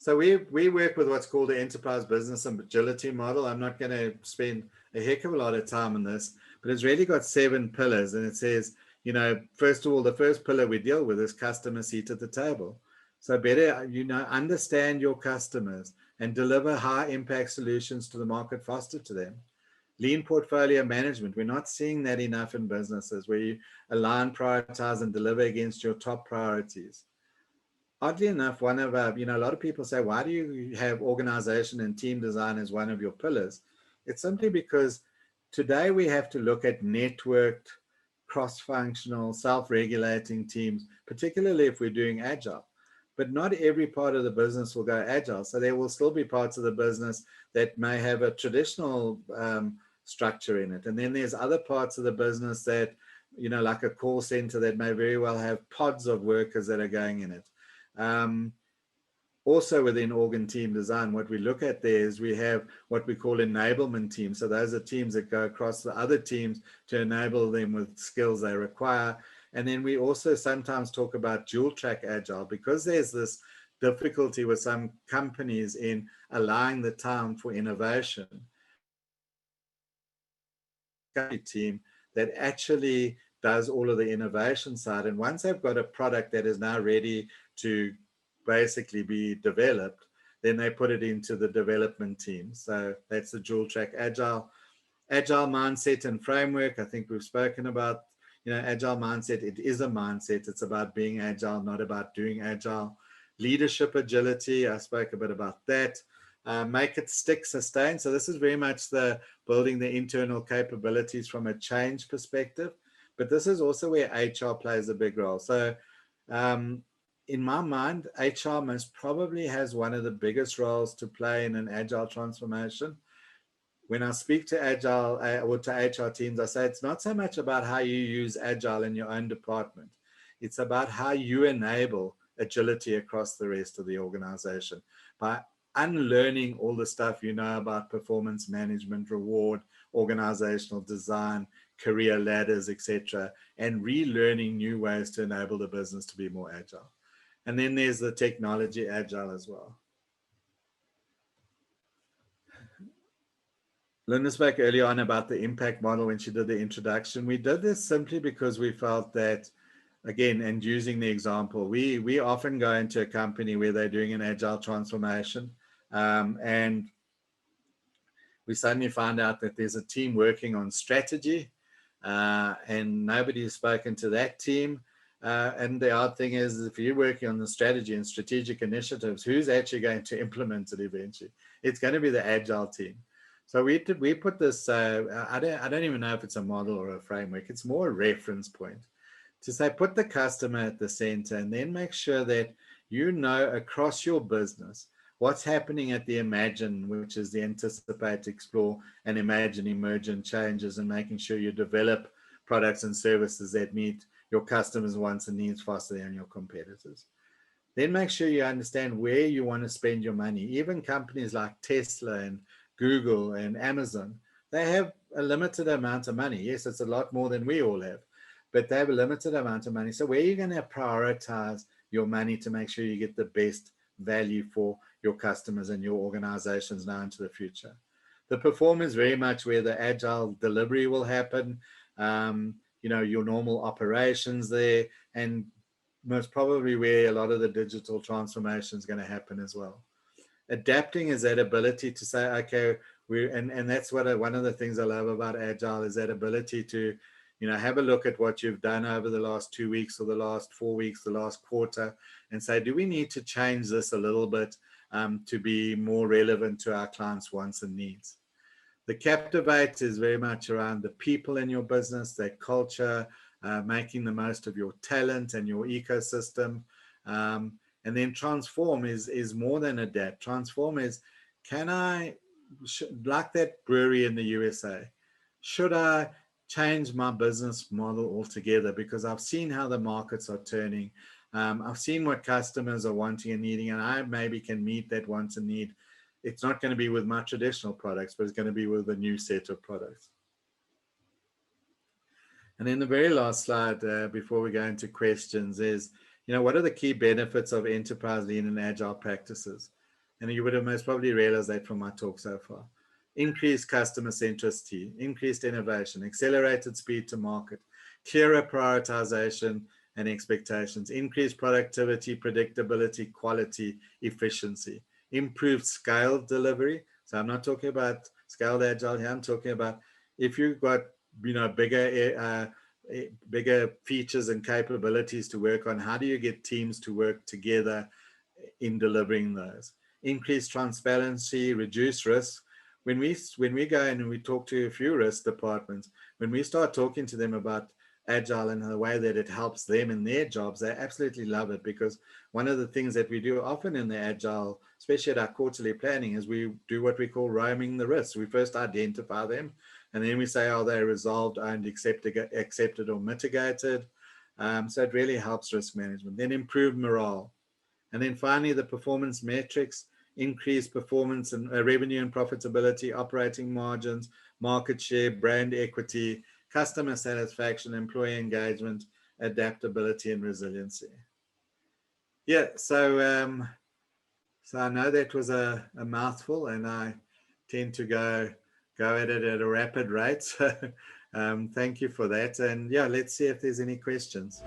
So we work with what's called the enterprise business and agility model. I'm not going to spend a heck of a lot of time on this, but it's really got 7 pillars. And it says, first of all, the first pillar we deal with is customer seat at the table. So better, understand your customers and deliver high impact solutions to the market faster to them. Lean portfolio management. We're not seeing that enough in businesses where you align, prioritize, and deliver against your top priorities. Oddly enough, one of a lot of people say, why do you have organization and team design as one of your pillars? It's simply because today we have to look at networked, cross-functional, self-regulating teams, particularly if we're doing agile. But not every part of the business will go agile. So there will still be parts of the business that may have a traditional structure in it. And then there's other parts of the business that, like a call center, that may very well have pods of workers that are going in it. Also within org and team design, what we look at there is we have what we call enablement teams. So those are teams that go across the other teams to enable them with skills they require. And then we also sometimes talk about dual track agile, because there's this difficulty with some companies in allowing the time for innovation. Team that actually does all of the innovation side. And once they've got a product that is now ready to basically be developed, then they put it into the development team. So that's the dual track agile mindset and framework. I think we've spoken about, agile mindset. It is a mindset. It's about being agile, not about doing agile. Leadership agility. I spoke a bit about that. Make it stick, sustain. So this is very much the building the internal capabilities from a change perspective. But this is also where HR plays a big role. So in my mind, HR most probably has one of the biggest roles to play in an agile transformation. When I speak to agile or to HR teams, I say it's not so much about how you use agile in your own department. It's about how you enable agility across the rest of the organization by unlearning all the stuff you know about performance management, reward, organizational design, career ladders, etc., and relearning new ways to enable the business to be more agile. And then there's the technology agile as well. Linda spoke earlier on about the impact model when she did the introduction. We did this simply because we felt that, again, and using the example, we often go into a company where they're doing an agile transformation, and we suddenly find out that there's a team working on strategy, and nobody's spoken to that team. And the odd thing is, if you're working on the strategy and strategic initiatives, who's actually going to implement it eventually? It's going to be the agile team. So we put this, I don't even know if it's a model or a framework. It's more a reference point to say, put the customer at the center, and then make sure that across your business what's happening at the imagine, which is the anticipate, explore, and imagine emergent changes, and making sure you develop products and services that meet your customers' wants and needs faster than your competitors. Then make sure you understand where you want to spend your money. Even companies like Tesla and Google and Amazon, they have a limited amount of money. Yes, it's a lot more than we all have, but they have a limited amount of money. So where are you going to prioritize your money to make sure you get the best value for your customers and your organizations now into the future? The perform is very much where the agile delivery will happen, your normal operations there, and most probably where a lot of the digital transformation is going to happen as well. Adapting is that ability to say, okay, and that's what one of the things I love about agile is that ability to, have a look at what you've done over the last 2 weeks or the last 4 weeks, the last quarter, and say, do we need to change this a little bit to be more relevant to our clients' wants and needs? The captivate is very much around the people in your business, their culture, making the most of your talent and your ecosystem. And then transform is more than adapt. Transform is, like that brewery in the USA, should I change my business model altogether? Because I've seen how the markets are turning. I've seen what customers are wanting and needing, and I maybe can meet that want and need. It's not going to be with my traditional products, but it's going to be with a new set of products. And then the very last slide before we go into questions is, what are the key benefits of enterprise lean and agile practices? and you would have most probably realized that from my talk so far. Increased customer centricity, increased innovation, accelerated speed to market, clearer prioritization and expectations, increased productivity, predictability, quality, efficiency, improved scale delivery. So I'm not talking about scaled agile here. I'm talking about if you've got bigger features and capabilities to work on, how do you get teams to work together in delivering those? Increase transparency, reduce risk. When we go in and we talk to a few risk departments, when we start talking to them about Agile and the way that it helps them in their jobs, they absolutely love it, because one of the things that we do often in the Agile, especially at our quarterly planning, is we do what we call roaming the risks. We first identify them, and then we say, are they resolved, owned, accepted or mitigated? So it really helps risk management. Then improve morale. And then finally, the performance metrics, increase performance and revenue and profitability, operating margins, market share, brand equity, customer satisfaction, employee engagement, adaptability, and resiliency. Yeah, so I know that was a mouthful, and I tend to go at it at a rapid rate. So thank you for that. And yeah, let's see if there's any questions.